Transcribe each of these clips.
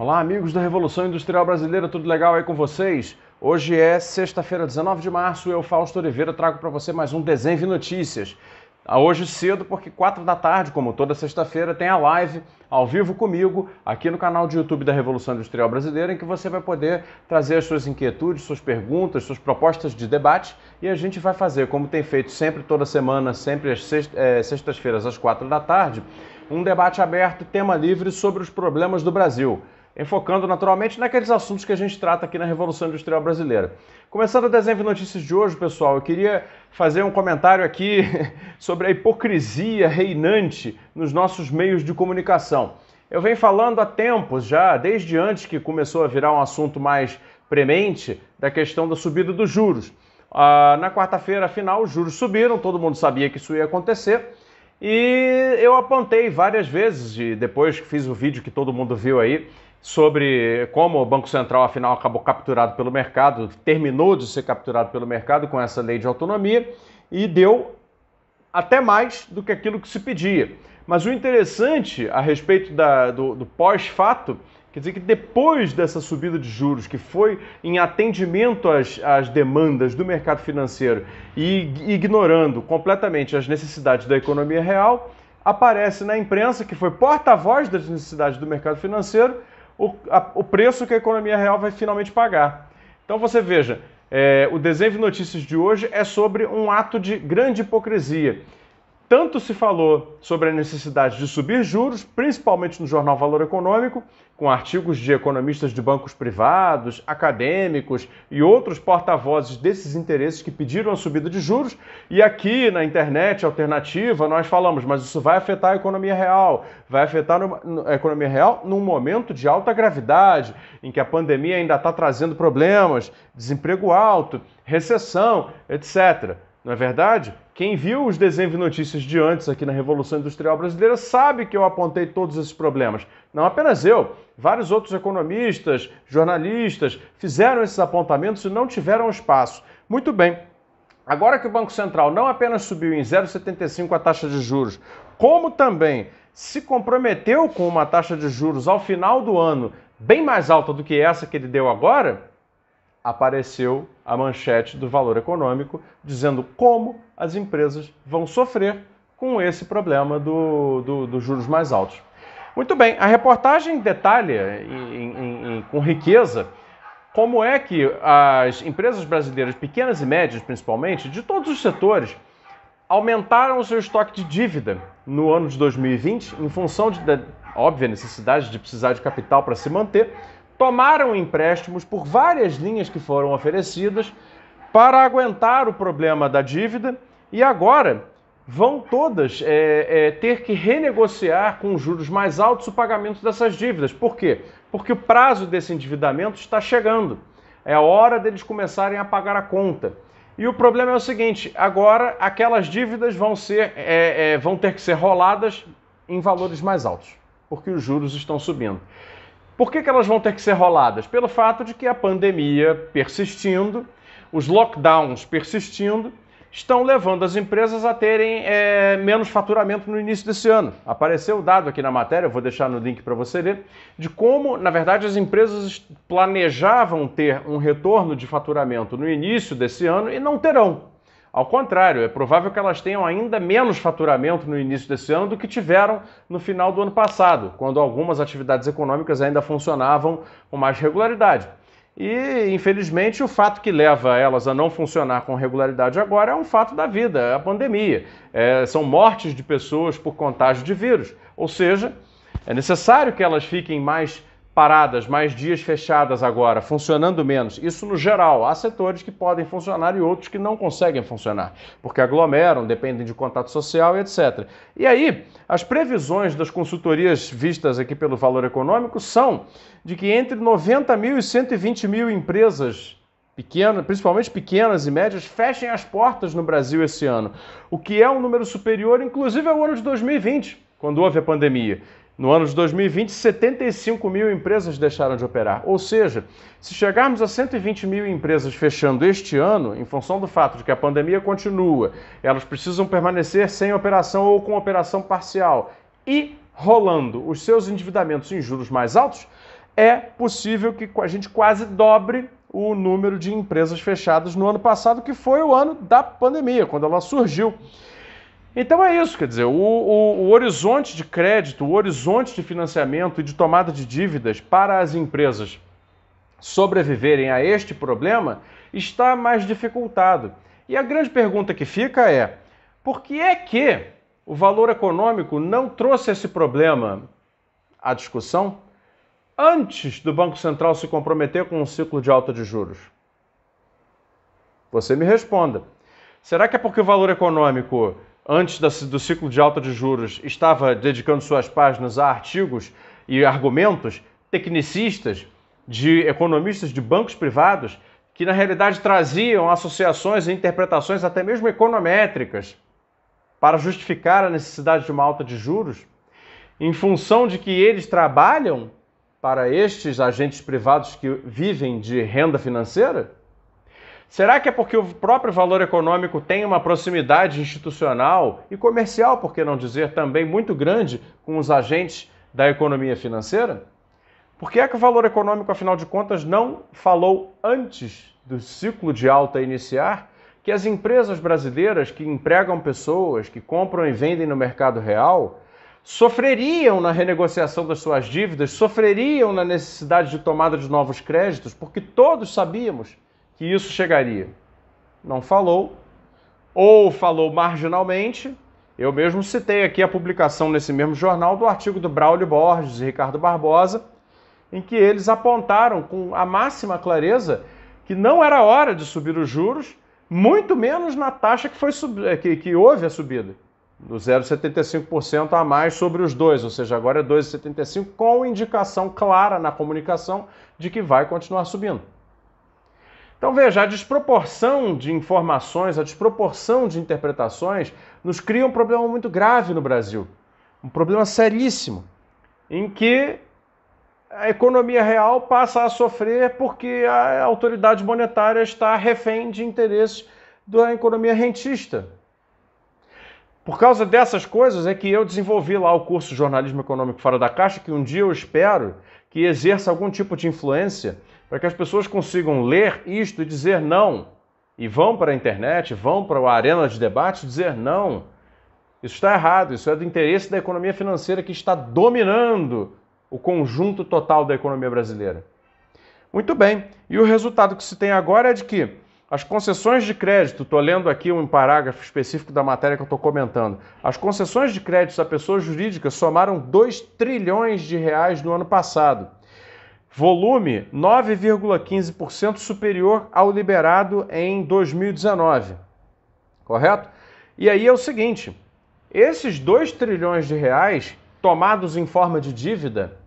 Olá, amigos da Revolução Industrial Brasileira, tudo legal aí com vocês? Hoje é sexta-feira, 19 de março, eu, Fausto Oliveira, trago para você mais um Desenho de Notícias. Hoje cedo, porque 4 da tarde, como toda sexta-feira, tem a live ao vivo comigo, aqui no canal de YouTube da Revolução Industrial Brasileira, em que você vai poder trazer as suas inquietudes, suas perguntas, suas propostas de debate, e a gente vai fazer, como tem feito sempre, toda semana, sempre às sextas-feiras, às 4 da tarde, um debate aberto, tema livre sobre os problemas do Brasil, enfocando naturalmente naqueles assuntos que a gente trata aqui na Revolução Industrial Brasileira. Começando o Desenho de Notícias de hoje, pessoal, eu queria fazer um comentário aqui sobre a hipocrisia reinante nos nossos meios de comunicação. Eu venho falando há tempos já, desde antes que começou a virar um assunto mais premente, da questão da subida dos juros. Na quarta-feira, afinal, os juros subiram, todo mundo sabia que isso ia acontecer, e eu apontei várias vezes, e depois que fiz o vídeo que todo mundo viu aí, sobre como o Banco Central, afinal, acabou capturado pelo mercado, terminou de ser capturado pelo mercado com essa lei de autonomia e deu até mais do que aquilo que se pedia. Mas o interessante a respeito do pós-fato, quer dizer que depois dessa subida de juros, que foi em atendimento às demandas do mercado financeiro e ignorando completamente as necessidades da economia real, aparece na imprensa, que foi porta-voz das necessidades do mercado financeiro, o preço que a economia real vai finalmente pagar. Então você veja, o Desenho de Notícias de hoje é sobre um ato de grande hipocrisia. Tanto se falou sobre a necessidade de subir juros, principalmente no jornal Valor Econômico, com artigos de economistas de bancos privados, acadêmicos e outros porta-vozes desses interesses que pediram a subida de juros. E aqui na internet alternativa nós falamos, mas isso vai afetar a economia real, vai afetar a economia real num momento de alta gravidade, em que a pandemia ainda está trazendo problemas, desemprego alto, recessão, etc. Não é verdade? Quem viu os Desenhos de Notícias de antes aqui na Revolução Industrial Brasileira sabe que eu apontei todos esses problemas. Não apenas eu, vários outros economistas, jornalistas fizeram esses apontamentos e não tiveram espaço. Muito bem, agora que o Banco Central não apenas subiu em 0,75 a taxa de juros, como também se comprometeu com uma taxa de juros ao final do ano bem mais alta do que essa que ele deu agora, apareceu a manchete do Valor Econômico dizendo como as empresas vão sofrer com esse problema dos juros mais altos. Muito bem, a reportagem detalha com riqueza como é que as empresas brasileiras, pequenas e médias principalmente, de todos os setores, aumentaram o seu estoque de dívida no ano de 2020 em função da óbvia necessidade de precisar de capital para se manter, tomaram empréstimos por várias linhas que foram oferecidas para aguentar o problema da dívida e agora vão todas ter que renegociar com juros mais altos o pagamento dessas dívidas. Por quê? Porque o prazo desse endividamento está chegando. É a hora deles começarem a pagar a conta. E o problema é o seguinte, agora aquelas dívidas vão ter que ser roladas em valores mais altos, porque os juros estão subindo. Por que elas vão ter que ser roladas? Pelo fato de que a pandemia persistindo, os lockdowns persistindo, estão levando as empresas a terem menos faturamento no início desse ano. Apareceu o dado aqui na matéria, eu vou deixar no link para você ler, de como, na verdade, as empresas planejavam ter um retorno de faturamento no início desse ano e não terão. Ao contrário, é provável que elas tenham ainda menos faturamento no início desse ano do que tiveram no final do ano passado, quando algumas atividades econômicas ainda funcionavam com mais regularidade. E, infelizmente, o fato que leva elas a não funcionar com regularidade agora é um fato da vida, a pandemia. São mortes de pessoas por contágio de vírus. Ou seja, é necessário que elas fiquem mais paradas, mais dias fechadas agora, funcionando menos. Isso no geral. Há setores que podem funcionar e outros que não conseguem funcionar, porque aglomeram, dependem de contato social e etc. E aí, as previsões das consultorias vistas aqui pelo Valor Econômico são de que entre 90 mil e 120 mil empresas pequenas, principalmente pequenas e médias, fechem as portas no Brasil esse ano, o que é um número superior, inclusive, ao ano de 2020, quando houve a pandemia. No ano de 2020, 75 mil empresas deixaram de operar. Ou seja, se chegarmos a 120 mil empresas fechando este ano, em função do fato de que a pandemia continua, elas precisam permanecer sem operação ou com operação parcial e rolando os seus endividamentos em juros mais altos, é possível que a gente quase dobre o número de empresas fechadas no ano passado, que foi o ano da pandemia, quando ela surgiu. Então é isso, quer dizer, o horizonte de crédito, o horizonte de financiamento e de tomada de dívidas para as empresas sobreviverem a este problema está mais dificultado. E a grande pergunta que fica é, por que é que o valor econômico não trouxe esse problema à discussão antes do Banco Central se comprometer com um ciclo de alta de juros? Você me responda. Será que é porque o valor econômico, antes do ciclo de alta de juros, estava dedicando suas páginas a artigos e argumentos tecnicistas de economistas de bancos privados que, na realidade, traziam associações e interpretações até mesmo econométricas para justificar a necessidade de uma alta de juros, em função de que eles trabalham para estes agentes privados que vivem de renda financeira? Será que é porque o próprio valor econômico tem uma proximidade institucional e comercial, por que não dizer, também muito grande com os agentes da economia financeira? Por que é que o valor econômico, afinal de contas, não falou antes do ciclo de alta iniciar que as empresas brasileiras que empregam pessoas, que compram e vendem no mercado real, sofreriam na renegociação das suas dívidas, sofreriam na necessidade de tomada de novos créditos, porque todos sabíamos que isso chegaria? Não falou, ou falou marginalmente. Eu mesmo citei aqui a publicação nesse mesmo jornal do artigo do Braulio Borges e Ricardo Barbosa, em que eles apontaram com a máxima clareza que não era hora de subir os juros, muito menos na taxa que houve a subida, do 0,75% a mais sobre os dois, ou seja, agora é 2,75%, com indicação clara na comunicação de que vai continuar subindo. Então veja, a desproporção de informações, a desproporção de interpretações nos cria um problema muito grave no Brasil, um problema seríssimo, em que a economia real passa a sofrer porque a autoridade monetária está refém de interesses da economia rentista. Por causa dessas coisas é que eu desenvolvi lá o curso Jornalismo Econômico Fora da Caixa, que um dia eu espero que exerça algum tipo de influência para que as pessoas consigam ler isto e dizer não. E vão para a internet, vão para a arena de debate dizer não. Isso está errado, isso é do interesse da economia financeira que está dominando o conjunto total da economia brasileira. Muito bem, e o resultado que se tem agora é de que as concessões de crédito, estou lendo aqui um parágrafo específico da matéria que eu estou comentando, as concessões de crédito a pessoas jurídicas somaram 2 trilhões de reais no ano passado. Volume 9,15% superior ao liberado em 2019. Correto? E aí é o seguinte, esses 2 trilhões de reais tomados em forma de dívida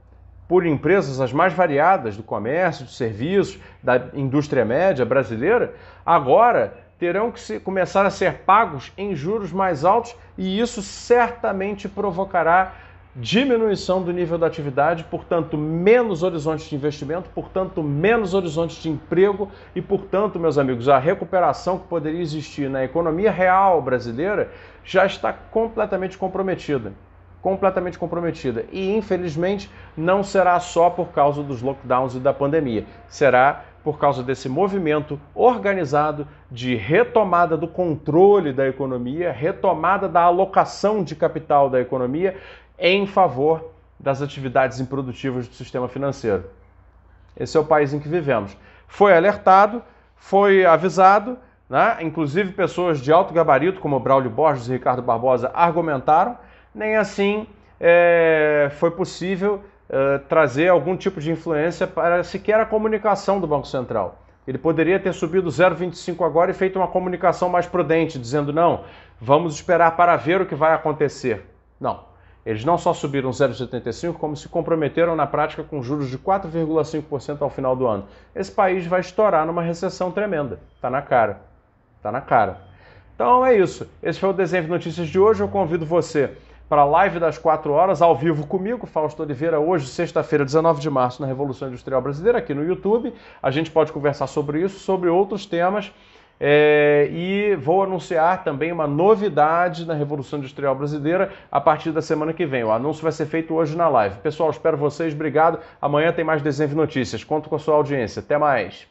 por empresas as mais variadas do comércio, de serviços, da indústria média brasileira, agora terão que começar a ser pagos em juros mais altos e isso certamente provocará diminuição do nível da atividade, portanto, menos horizontes de investimento, portanto, menos horizontes de emprego e, portanto, meus amigos, a recuperação que poderia existir na economia real brasileira já está completamente comprometida. Completamente comprometida. E, infelizmente, não será só por causa dos lockdowns e da pandemia. Será por causa desse movimento organizado de retomada do controle da economia, retomada da alocação de capital da economia em favor das atividades improdutivas do sistema financeiro. Esse é o país em que vivemos. Foi alertado, foi avisado, né? Inclusive pessoas de alto gabarito, como Braulio Borges e Ricardo Barbosa, argumentaram, nem assim foi possível trazer algum tipo de influência para sequer a comunicação do Banco Central. Ele poderia ter subido 0,25 agora e feito uma comunicação mais prudente, dizendo não, vamos esperar para ver o que vai acontecer. Não. Eles não só subiram 0,75, como se comprometeram na prática com juros de 4,5% ao final do ano. Esse país vai estourar numa recessão tremenda. Está na cara. Está na cara. Então é isso. Esse foi o Desenho de Notícias de hoje. Eu convido você para a live das 4 horas, ao vivo comigo, Fausto Oliveira, hoje, sexta-feira, 19 de março, na Revolução Industrial Brasileira, aqui no YouTube. A gente pode conversar sobre isso, sobre outros temas. E vou anunciar também uma novidade na Revolução Industrial Brasileira a partir da semana que vem. O anúncio vai ser feito hoje na live. Pessoal, espero vocês, obrigado. Amanhã tem mais Desenvolve Notícias. Conto com a sua audiência. Até mais.